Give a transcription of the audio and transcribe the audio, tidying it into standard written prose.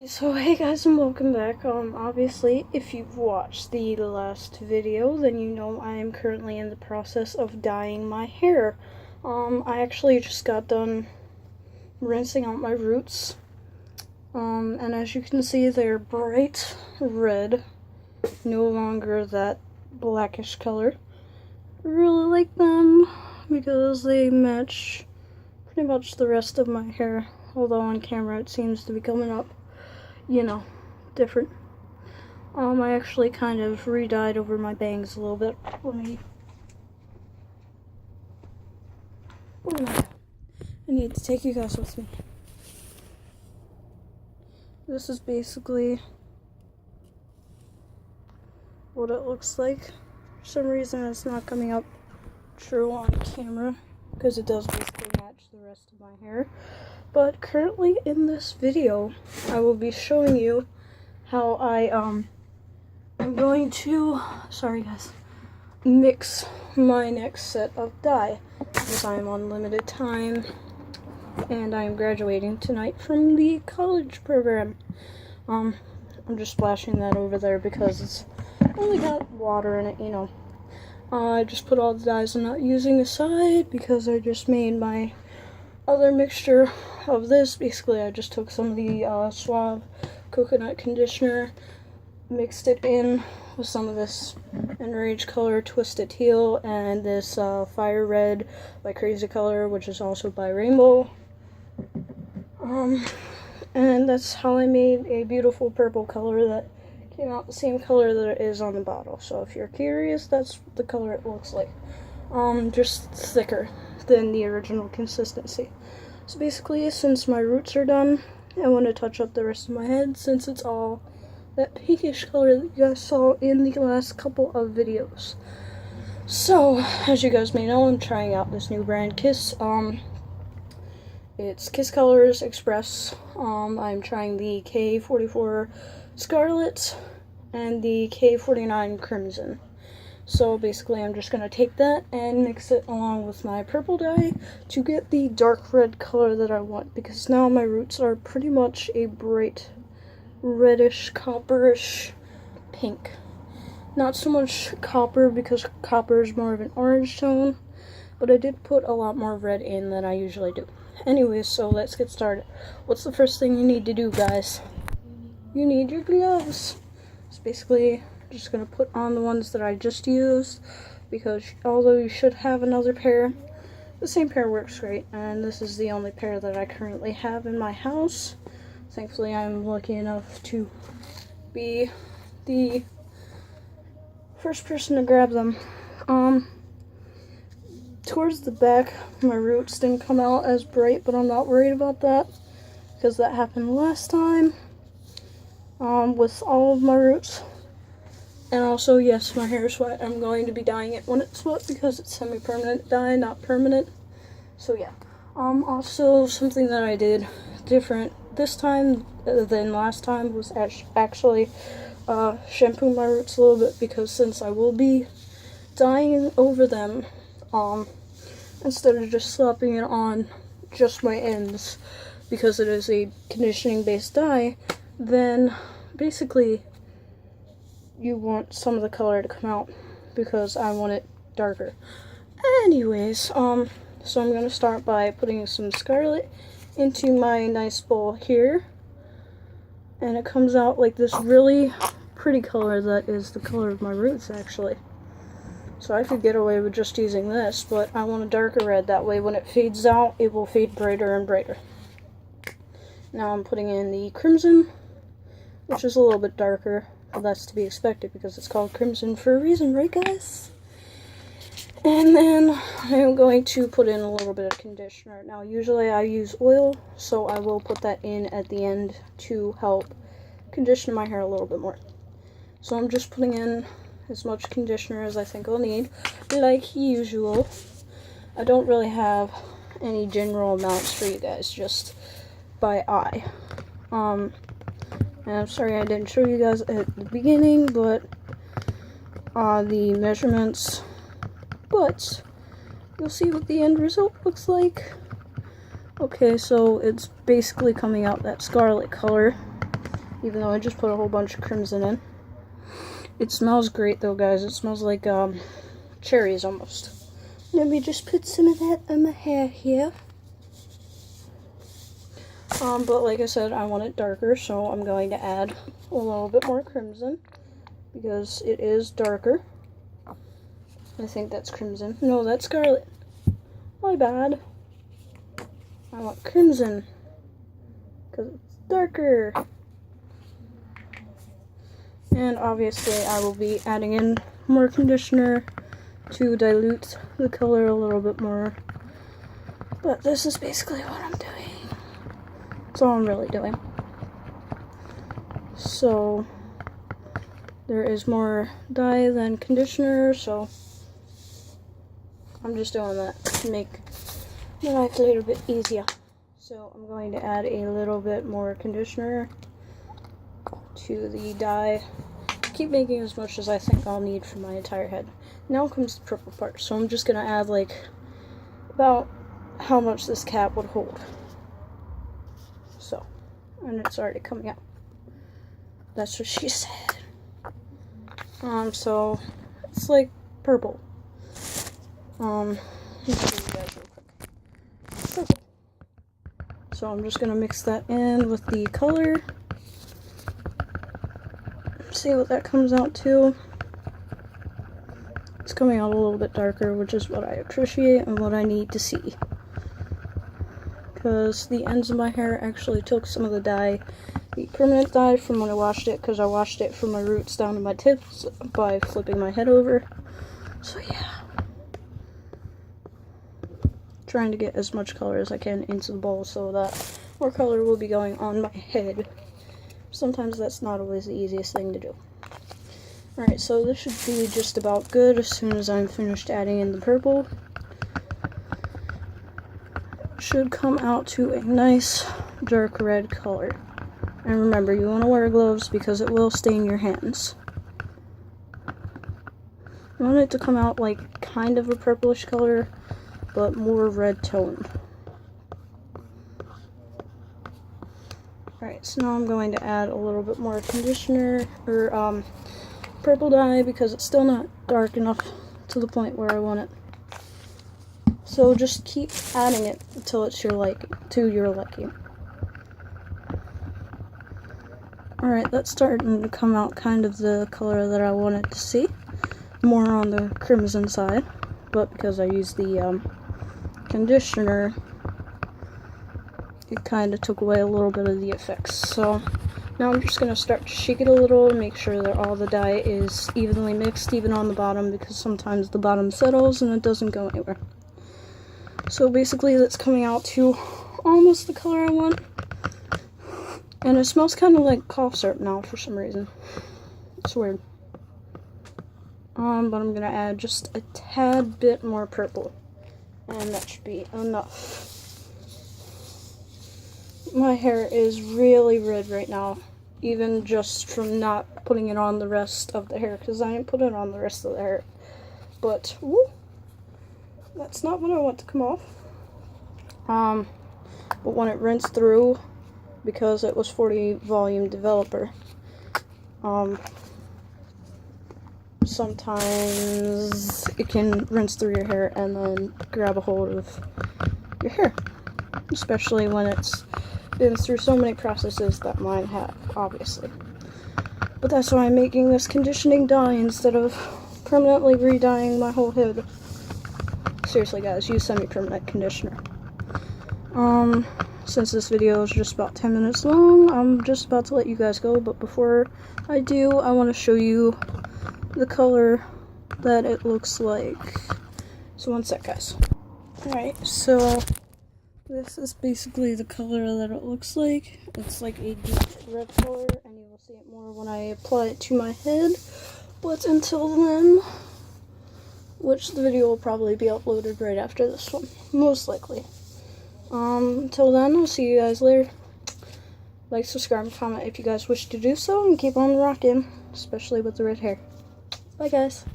So hey guys, and welcome back. Obviously if you've watched the last video, then you know I am currently in the process of dyeing my hair. I actually just got done rinsing out my roots. And as you can see, they're bright red, no longer that blackish color. I really like them because they match pretty much the rest of my hair, although on camera it seems to be coming up, different. I actually kind of re-dyed over my bangs a little bit. I need to take you guys with me. This is basically what it looks like. For some reason it's not coming up true on camera, because it does basically match the rest of my hair. But currently in this video, I will be showing you how I am going to, mix my next set of dye, because I am on limited time and I am graduating tonight from the college program. I'm just splashing that over there because it's only got water in it, I just put all the dyes I'm not using aside because I just made my other mixture of this. Basically, I just took some of the Suave coconut conditioner, mixed it in with some of this Enrage color, Twisted Teal, and this Fire Red by Crazy Color, which is also by Rainbow. And that's how I made a beautiful purple color that came out the same color that it is on the bottle. So if you're curious, that's the color it looks like. Just thicker than the original consistency. So basically, since my roots are done, I want to touch up the rest of my head since it's all that pinkish color that you guys saw in the last couple of videos. So, as you guys may know, I'm trying out this new brand, Kiss. It's Kiss Colors Express. I'm trying the K44 Scarlet and the K49 Crimson. So basically I'm just going to take that and mix it along with my purple dye to get the dark red color that I want, because now my roots are pretty much a bright reddish, copperish pink. Not so much copper, because copper is more of an orange tone, but I did put a lot more red in than I usually do. Anyways, so let's get started. What's the first thing you need to do, guys? You need your gloves. So basically, I'm just going to put on the ones that I just used, because although you should have another pair, the same pair works great, and this is the only pair that I currently have in my house. Thankfully, I'm lucky enough to be the first person to grab them. Towards the back, my roots didn't come out as bright, but I'm not worried about that, because that happened last time with all of my roots. And also, yes, my hair is wet. I'm going to be dyeing it when it's wet because it's semi-permanent dye, not permanent. So yeah. Also, something that I did different this time than last time was actually shampoo my roots a little bit, because since I will be dyeing over them, instead of just slapping it on just my ends, because it is a conditioning based dye, then basically you want some of the color to come out, because I want it darker. Anyways, so I'm going to start by putting some scarlet into my nice bowl here, and it comes out like this really pretty color that is the color of my roots, actually. So I could get away with just using this, but I want a darker red, that way when it fades out, it will fade brighter and brighter. Now I'm putting in the crimson, which is a little bit darker, but that's to be expected because it's called crimson for a reason, right guys? And then I'm going to put in a little bit of conditioner. Now usually I use oil, so I will put that in at the end to help condition my hair a little bit more. So I'm just putting in as much conditioner as I think I'll need, like usual. I don't really have any general amounts for you guys, just by eye. And I'm sorry I didn't show you guys at the beginning, but the measurements, but you'll see what the end result looks like. Okay, so it's basically coming out that scarlet color. even though I just put a whole bunch of crimson in. It smells great though, guys. It smells like cherries almost. Let me just put some of that on my hair here. But like I said, I want it darker, so I'm going to add a little bit more crimson because it is darker. I think that's crimson. No, that's scarlet. My bad. I want crimson because it's darker. And obviously I will be adding in more conditioner to dilute the color a little bit more. But this is basically what I'm doing. That's all I'm really doing. So there is more dye than conditioner, so I'm just doing that to make my life a little bit easier. So I'm going to add a little bit more conditioner to the dye. Keep making as much as I think I'll need for my entire head. Now comes the purple part, so I'm just going to add like about how much this cap would hold. So, and it's already coming out. That's what she said. So it's like purple. Let me show you guys real quick. Purple. So I'm just gonna mix that in with the color. See what that comes out to. It's coming out a little bit darker, which is what I appreciate and what I need to see. Because the ends of my hair actually took some of the dye, the permanent dye, from when I washed it, because I washed it from my roots down to my tips by flipping my head over. So yeah. Trying to get as much color as I can into the bowl so that more color will be going on my head. Sometimes that's not always the easiest thing to do. Alright, so this should be just about good as soon as I'm finished adding in the purple. Should come out to a nice dark red color. And remember, you want to wear gloves because it will stain your hands. You want it to come out like kind of a purplish color, but more red tone. Alright, so now I'm going to add a little bit more conditioner, or purple dye, because it's still not dark enough to the point where I want it. So just keep adding it until it's to your liking. Alright, that's starting to come out kind of the color that I wanted to see. More on the crimson side, but because I used the conditioner, it kind of took away a little bit of the effects. So now I'm just going to start to shake it a little and make sure that all the dye is evenly mixed, even on the bottom, because sometimes the bottom settles and it doesn't go anywhere. So basically that's coming out to almost the color I want. And it smells kind of like cough syrup now for some reason. It's weird. But I'm going to add just a tad bit more purple. And that should be enough. My hair is really red right now. Even just from not putting it on the rest of the hair. Because I didn't put it on the rest of the hair. But, woo! That's not what I want to come off. But when it rinsed through, because it was 40 volume developer, sometimes it can rinse through your hair and then grab a hold of your hair. Especially when it's been through so many processes that mine have, obviously. But that's why I'm making this conditioning dye instead of permanently re-dyeing my whole head. Seriously guys, use semi-permanent conditioner. Since this video is just about 10 minutes long, I'm just about to let you guys go, but before I do, I want to show you the color that it looks like. So one sec guys. Alright, so this is basically the color that it looks like. It's like a deep red color, and you will see it more when I apply it to my head. But until then, which the video will probably be uploaded right after this one, most likely. Until then, I'll see you guys later. Like, subscribe, and comment if you guys wish to do so, and keep on rocking, especially with the red hair. Bye, guys.